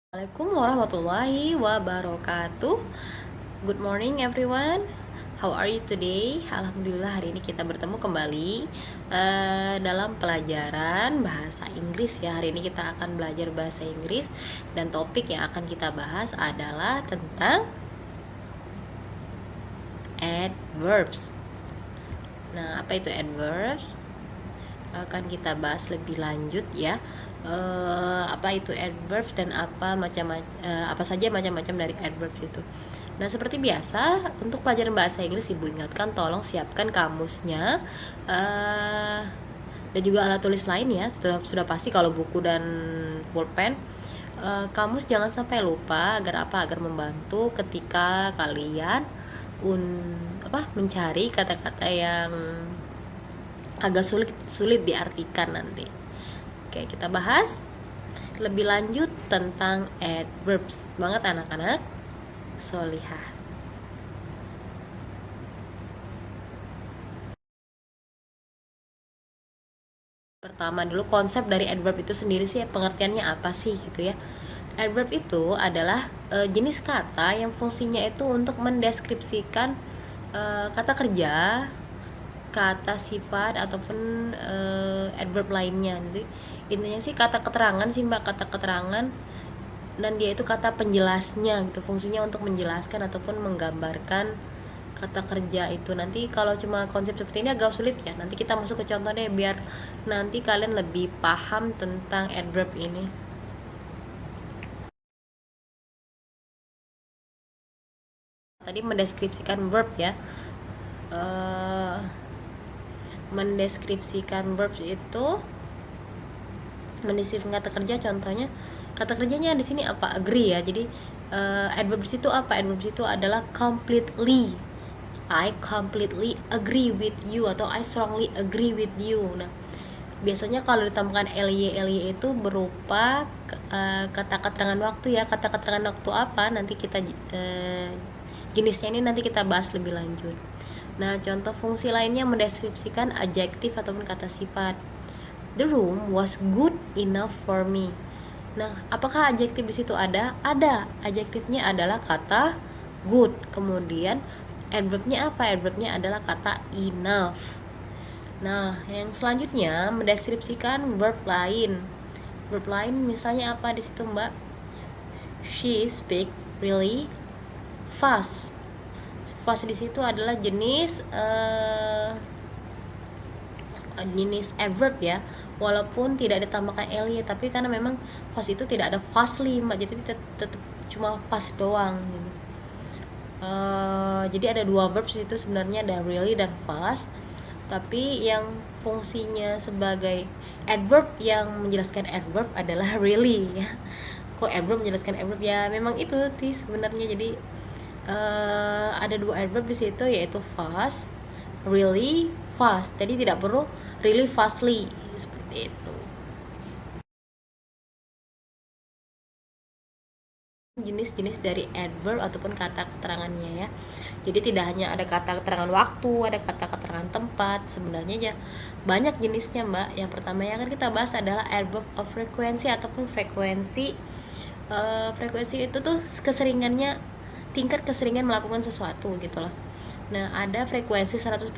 Assalamualaikum warahmatullahi wabarakatuh. Good morning everyone. How are you today? Alhamdulillah hari ini kita bertemu kembali dalam pelajaran bahasa Inggris ya. Hari ini kita akan belajar bahasa Inggris dan topik yang akan kita bahas adalah tentang adverbs. Nah, apa itu adverbs? Akan kita bahas lebih lanjut ya. Apa itu adverbs dan apa saja macam-macam dari adverbs itu. Nah, seperti biasa untuk pelajaran bahasa Inggris Ibu ingatkan tolong siapkan kamusnya dan juga alat tulis lain ya. Sudah pasti kalau buku dan pulpen. Kamus jangan sampai lupa agar membantu ketika kalian mencari kata-kata yang agak sulit diartikan nanti. Oke, kita bahas lebih lanjut tentang adverbs. Banget anak-anak solihah. Pertama dulu konsep dari adverb itu sendiri sih, pengertiannya apa sih gitu ya. Adverb itu adalah jenis kata yang fungsinya itu untuk mendeskripsikan kata kerja, kata sifat ataupun adverb lainnya. Jadi intinya sih kata keterangan sih Mbak, kata keterangan, dan dia itu kata penjelasnya gitu, fungsinya untuk menjelaskan ataupun menggambarkan kata kerja itu. Nanti kalau cuma konsep seperti ini agak sulit ya. Nanti kita masuk ke contoh deh biar nanti kalian lebih paham tentang adverb ini. Tadi mendeskripsikan verb ya. Mendeskripsikan verb itu mendeskripsikan kata kerja, contohnya kata kerjanya di sini apa? Agree ya. Jadi adverbs itu apa? Adverbs itu adalah completely. I completely agree with you atau I strongly agree with you. Nah, biasanya kalau ditambahkan ly itu berupa kata keterangan waktu ya. Kata keterangan waktu apa? Nanti kita jenisnya ini nanti kita bahas lebih lanjut. Nah, contoh fungsi lainnya mendeskripsikan adjektif ataupun kata sifat. The room was good enough for me. Nah, apakah adjektif di situ ada? Ada. Adjektifnya adalah kata good. Kemudian adverbnya apa? Adverbnya adalah kata enough. Nah, yang selanjutnya mendeskripsikan verb lain. Verb lain misalnya apa di situ, Mbak? She speak really fast. Fast di situ adalah jenis adverb ya, walaupun tidak ditambahkan ly, tapi karena memang fast itu tidak ada fastly Mbak, jadi tetap cuma fast doang gitu. Jadi ada dua verb itu sebenarnya, ada really dan fast, tapi yang fungsinya sebagai adverb yang menjelaskan adverb adalah really ya. Kok adverb menjelaskan adverb ya, memang itu sebenarnya. Jadi ada dua adverb di situ, yaitu fast, really fast. Jadi tidak perlu really fastly seperti itu. Jenis-jenis dari adverb ataupun kata keterangannya ya. Jadi tidak hanya ada kata keterangan waktu, ada kata keterangan tempat. Sebenarnya ya banyak jenisnya Mbak. Yang pertama yang akan kita bahas adalah adverb of frequency ataupun frekuensi. Frekuensi itu tuh keseringannya, tingkat keseringan melakukan sesuatu gitu loh. Nah, ada frekuensi 100%,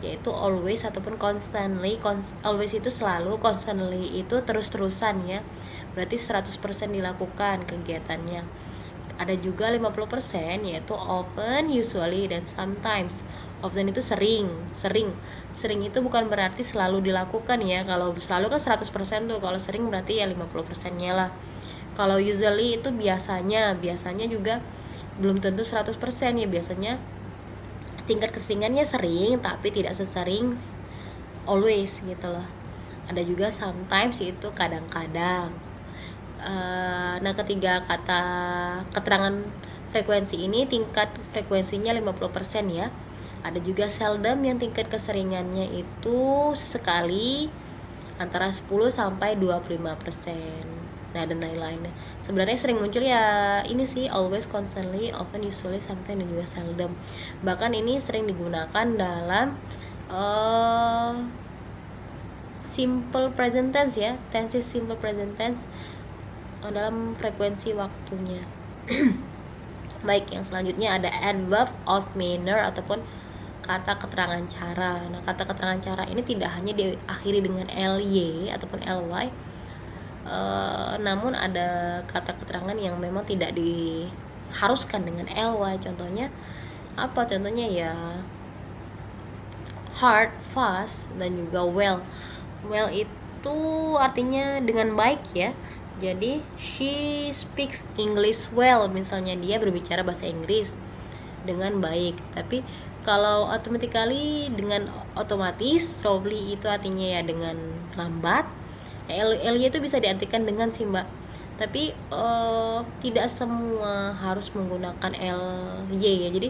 yaitu always ataupun constantly. Always itu selalu, constantly itu terus-terusan ya. Berarti 100% dilakukan kegiatannya. Ada juga 50%, yaitu often, usually, dan sometimes. Often itu sering. Sering itu bukan berarti selalu dilakukan ya. Kalau selalu kan 100% tuh. Kalau sering berarti ya 50%-nya lah. Kalau usually itu biasanya juga belum tentu 100% ya. Biasanya tingkat keseringannya sering tapi tidak sesering always gitu loh. Ada juga sometimes, itu kadang-kadang. Nah, ketiga kata keterangan frekuensi ini tingkat frekuensinya 50% ya. Ada juga seldom yang tingkat keseringannya itu sesekali, antara 10 sampai 25%. Nah, dan lain-lain. Sebenarnya sering muncul ya ini sih, always, constantly, often, usually, sometimes, dan juga seldom. Bahkan ini sering digunakan dalam simple present tense ya, tense simple present tense. dalam frekuensi waktunya. Baik, yang selanjutnya ada adverb of manner ataupun kata keterangan cara. Nah, kata keterangan cara ini tidak hanya diakhiri dengan ly ataupun ly, namun ada kata keterangan yang memang tidak diharuskan dengan ly. Contohnya apa? Contohnya ya hard, fast, dan juga well. Well itu artinya dengan baik ya. Jadi she speaks English well, misalnya dia berbicara bahasa Inggris dengan baik. Tapi kalau automatically dengan otomatis, probably itu artinya ya dengan lambat. Ly itu bisa diartikan dengan sih mbak, tapi tidak semua harus menggunakan ly ya. Jadi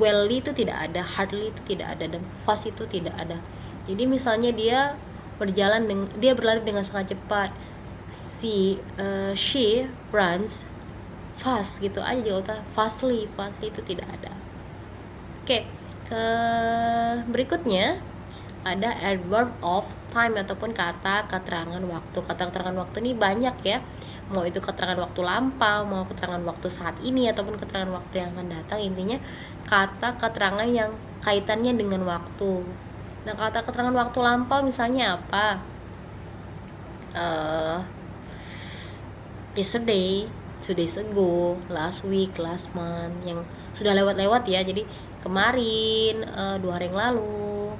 wellly itu tidak ada, hardly itu tidak ada, dan fast itu tidak ada. Jadi misalnya dia berlari dengan sangat cepat, she runs fast gitu aja jawabnya. Fastly itu tidak ada. Oke, ke berikutnya ada adverb of time ataupun kata keterangan waktu. Kata keterangan waktu ini banyak ya, mau itu keterangan waktu lampau, mau keterangan waktu saat ini, ataupun keterangan waktu yang akan datang. Intinya kata keterangan yang kaitannya dengan waktu. Nah, kata keterangan waktu lampau misalnya apa? Yesterday, 2 days ago, last week, last month, yang sudah lewat-lewat ya. Jadi kemarin, 2 hari yang lalu,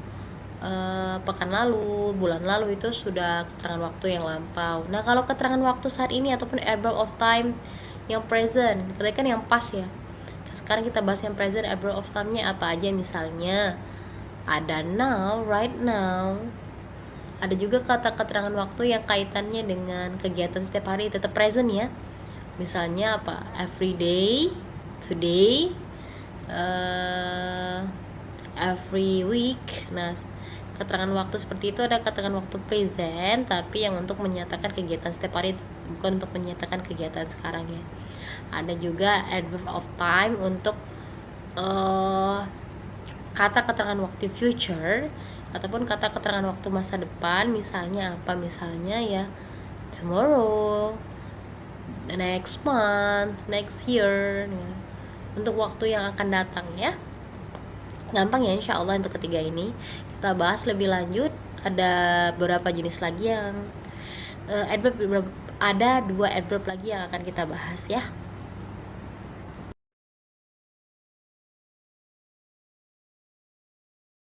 pekan lalu, bulan lalu, itu sudah keterangan waktu yang lampau. Nah, kalau keterangan waktu saat ini ataupun adverb of time yang present, kita kan yang past ya. Sekarang kita bahas yang present. Adverb of time-nya apa aja? Misalnya ada now, right now. Ada juga kata keterangan waktu yang kaitannya dengan kegiatan setiap hari, tetap present ya. Misalnya apa? Every day, today, every week. Nah, keterangan waktu seperti itu ada keterangan waktu present, tapi yang untuk menyatakan kegiatan setiap hari, bukan untuk menyatakan kegiatan sekarang ya. Ada juga adverb of time untuk kata keterangan waktu future ataupun kata keterangan waktu masa depan. Misalnya apa? Misalnya ya tomorrow, the next month, next year, untuk waktu yang akan datang ya. Gampang ya insya Allah. Untuk ketiga ini kita bahas lebih lanjut. Ada beberapa jenis lagi yang adverb, ada 2 adverb lagi yang akan kita bahas ya.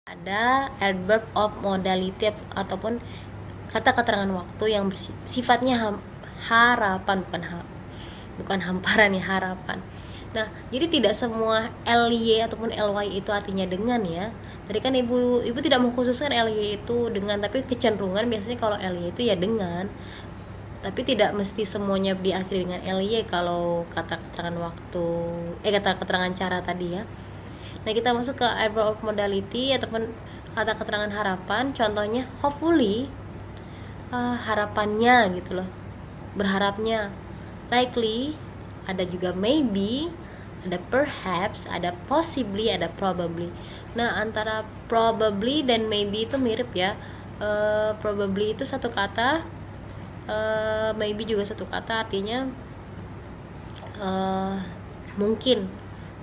Ada adverb of modality ataupun kata keterangan waktu yang sifatnya harapan, bukan hamparan ya, harapan. Nah, jadi tidak semua ly ataupun ly itu artinya dengan ya. Tadi kan ibu tidak mengkhususkan ly itu dengan, tapi kecenderungan biasanya kalau ly itu ya dengan, tapi tidak mesti semuanya diakhiri dengan ly kalau kata keterangan waktu, kata keterangan cara tadi ya. Nah, kita masuk ke adverb of modality ataupun kata keterangan harapan. Contohnya hopefully, harapannya gitu loh, berharapnya. Likely, ada juga maybe, ada perhaps, ada possibly, ada probably. Nah, antara probably dan maybe itu mirip ya. Probably itu satu kata, maybe juga satu kata, artinya mungkin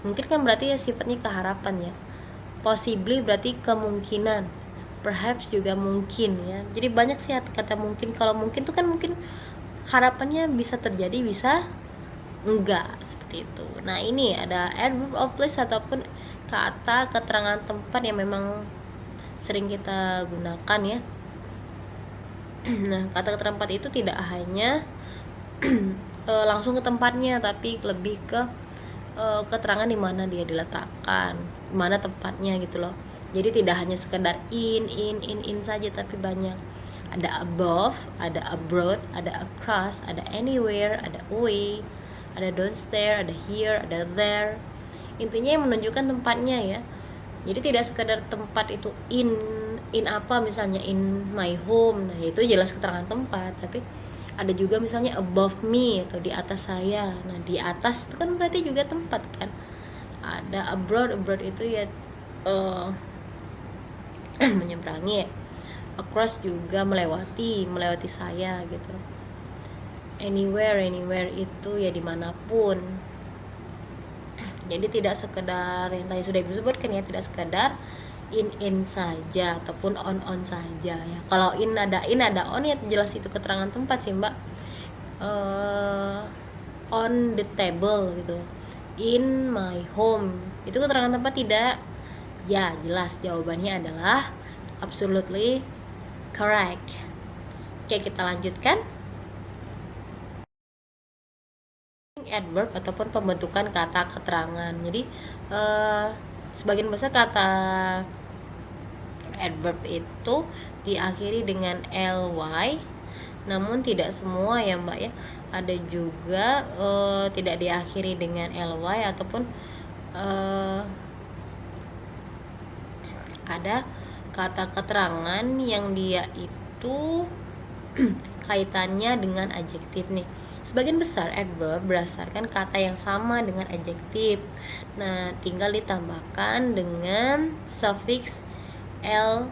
kan berarti ya sifatnya keharapan ya. Possibly berarti kemungkinan, perhaps juga mungkin ya. Jadi banyak sih kata mungkin. Kalau mungkin tuh kan mungkin harapannya bisa terjadi, bisa enggak, seperti itu. Nah, ini ada adverb of place ataupun kata keterangan tempat yang memang sering kita gunakan ya. Nah, kata keterangan tempat itu tidak hanya langsung ke tempatnya, tapi lebih ke keterangan di mana dia diletakkan, mana tempatnya gitu loh. Jadi tidak hanya sekedar in saja, tapi banyak. Ada above, ada abroad, ada across, ada anywhere, ada away, ada downstairs, ada here, ada there. Intinya yang menunjukkan tempatnya ya. Jadi tidak sekedar tempat itu in apa, misalnya in my home. Nah, itu jelas keterangan tempat, tapi ada juga misalnya above me atau di atas saya. Nah, di atas itu kan berarti juga tempat kan. Ada abroad itu ya menyeberangi ya. Across juga melewati saya gitu. Anywhere itu ya dimanapun. Jadi tidak sekedar yang tadi sudah ibu sebutkan ya, tidak sekedar in saja ataupun on saja ya. Kalau in ada on ya jelas itu keterangan tempat sih mbak. On the table gitu, in my home itu keterangan tempat tidak? Ya jelas jawabannya adalah absolutely correct. Oke, kita lanjutkan. Adverb ataupun pembentukan kata keterangan. Jadi sebagian besar kata adverb itu diakhiri dengan ly, namun tidak semua ya mbak ya. Ada juga tidak diakhiri dengan ly ataupun ada kata keterangan yang dia itu kaitannya dengan adjektif nih. Sebagian besar adverb berdasarkan kata yang sama dengan adjektif. Nah, tinggal ditambahkan dengan suffix ly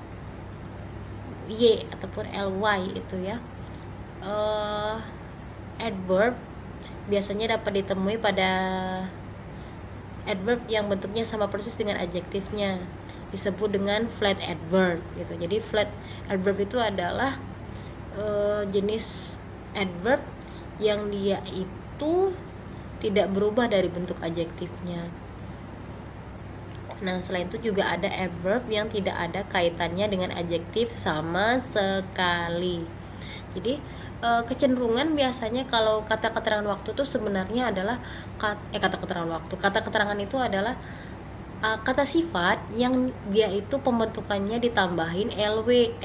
ataupun ly itu ya. Adverb biasanya dapat ditemui pada adverb yang bentuknya sama persis dengan adjektifnya, disebut dengan flat adverb gitu. Jadi flat adverb itu adalah jenis adverb yang dia itu tidak berubah dari bentuk adjektifnya. Nah, selain itu juga ada adverb yang tidak ada kaitannya dengan adjektif sama sekali. Jadi kecenderungan biasanya kalau kata keterangan waktu itu sebenarnya adalah kata keterangan itu adalah kata sifat yang dia itu pembentukannya ditambahin ly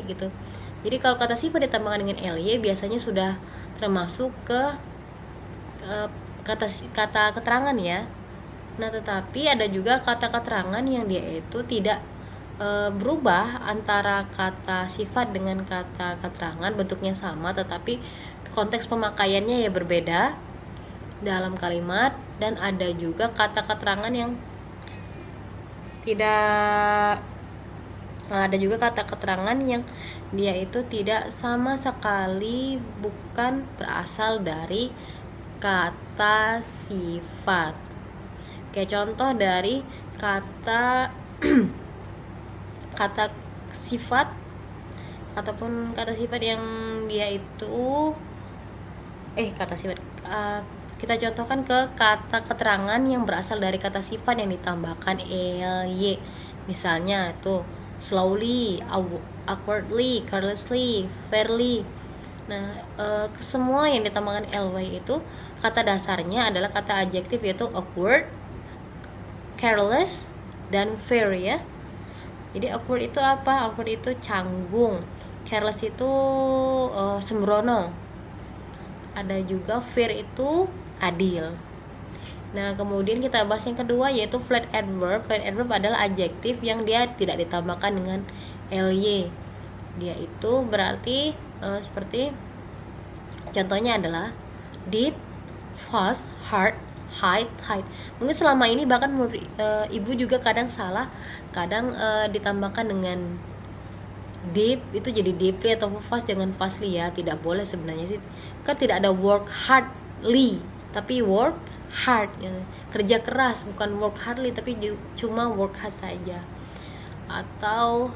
gitu. Jadi kalau kata sifat ditambahkan dengan ly biasanya sudah termasuk ke kata keterangan ya. Nah, tetapi ada juga kata keterangan yang dia itu tidak berubah antara kata sifat dengan kata keterangan, bentuknya sama tetapi konteks pemakaiannya ya berbeda dalam kalimat. Dan ada juga kata keterangan yang tidak ada juga kata keterangan yang dia itu tidak sama sekali bukan berasal dari kata sifat. Kayak contoh dari kata kata sifat ataupun kata sifat yang dia itu kita contohkan ke kata keterangan yang berasal dari kata sifat yang ditambahkan ly. Misalnya itu slowly, awkwardly, carelessly, fairly. Nah, semua yang ditambahkan ly itu kata dasarnya adalah kata adjektif, yaitu awkward, careless, dan fair ya. Jadi awkward itu apa? Awkward itu canggung, careless itu sembrono, ada juga fair itu adil. Nah, kemudian kita bahas yang kedua yaitu flat adverb. Flat adverb adalah adjektif yang dia tidak ditambahkan dengan ly. Dia itu berarti seperti contohnya adalah deep, fast, hard, height. Mungkin selama ini bahkan ibu juga kadang salah, kadang ditambahkan dengan deep itu jadi deeply atau fast dengan fastly ya. Tidak boleh sebenarnya sih, kan tidak ada work hardly tapi work hard ya. Kerja keras, bukan work hardly tapi cuma work hard saja. Atau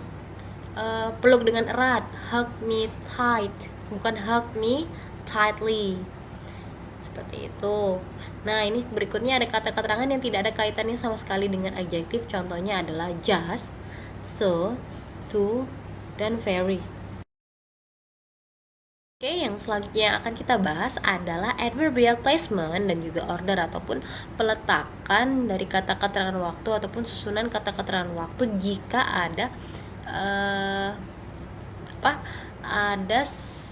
peluk dengan erat, hug me tight, bukan hug me tightly, seperti itu. Nah, ini berikutnya ada kata keterangan yang tidak ada kaitannya sama sekali dengan adjektif. Contohnya adalah just, so, to, dan very. Oke, yang selanjutnya akan kita bahas adalah adverbial placement dan juga order ataupun peletakan dari kata keterangan waktu ataupun susunan kata keterangan waktu jika ada ada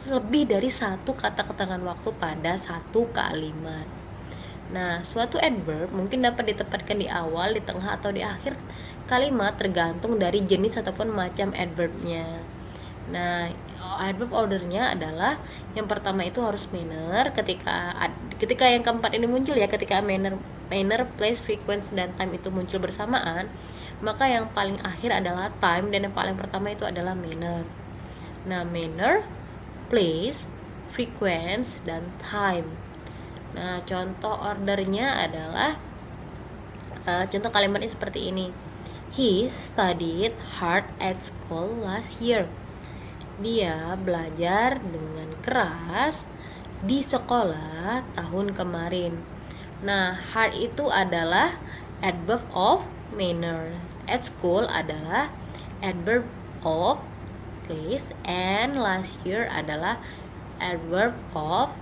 lebih dari satu kata keterangan waktu pada satu kalimat. Nah, suatu adverb mungkin dapat ditempatkan di awal, di tengah, atau di akhir kalimat tergantung dari jenis ataupun macam adverbnya. Nah, adverb ordernya adalah yang pertama itu harus manner. Ketika yang keempat ini muncul ya, ketika manner, place, frequency, dan time itu muncul bersamaan, maka yang paling akhir adalah time dan yang paling pertama itu adalah manner. Nah, manner, place, frequency, dan time. Nah, contoh ordernya adalah contoh kalimatnya seperti ini. He studied hard at school last year. Dia belajar dengan keras di sekolah tahun kemarin. Nah, hard itu adalah adverb of manner. At school adalah adverb of place, and last year adalah adverb of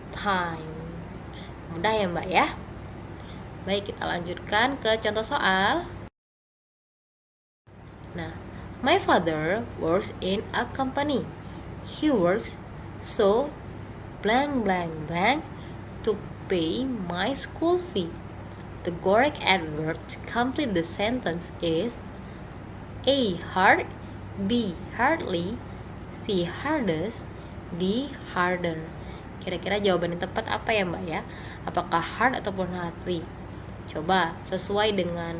time. Mudah ya Mbak ya? Baik, kita lanjutkan ke contoh soal. Nah, my father works in a company. He works so blank blank blank to pay my school fee. The correct adverb to complete the sentence is A. Hard, B. Hardly, C. Hardest, D. Harder. Kira-kira jawaban yang tepat apa ya Mbak ya? Apakah hard ataupun hardly? Coba sesuai dengan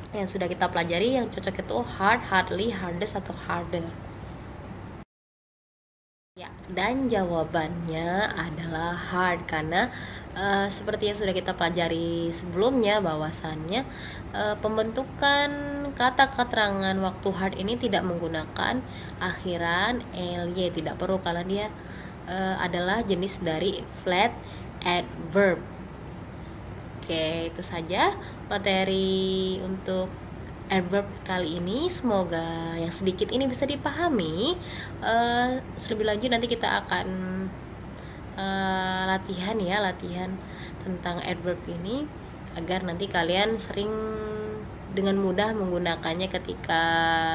yang sudah kita pelajari, yang cocok itu hard, hardly, hardest, atau harder. Ya, dan jawabannya adalah hard karena seperti yang sudah kita pelajari sebelumnya bahwasannya pembentukan kata keterangan waktu hard ini tidak menggunakan akhiran ly, tidak perlu karena dia adalah jenis dari flat adverb. Oke, itu saja materi untuk adverb kali ini. Semoga yang sedikit ini bisa dipahami. Lebih lanjut nanti kita akan latihan tentang adverb ini agar nanti kalian sering dengan mudah menggunakannya ketika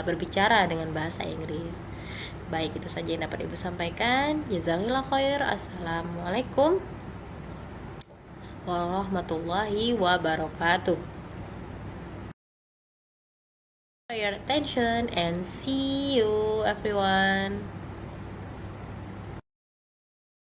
berbicara dengan bahasa Inggris. Baik, itu saja yang dapat Ibu sampaikan. Jazakallah khair. Assalamualaikum warahmatullahi wabarakatuh. For your attention and see you everyone.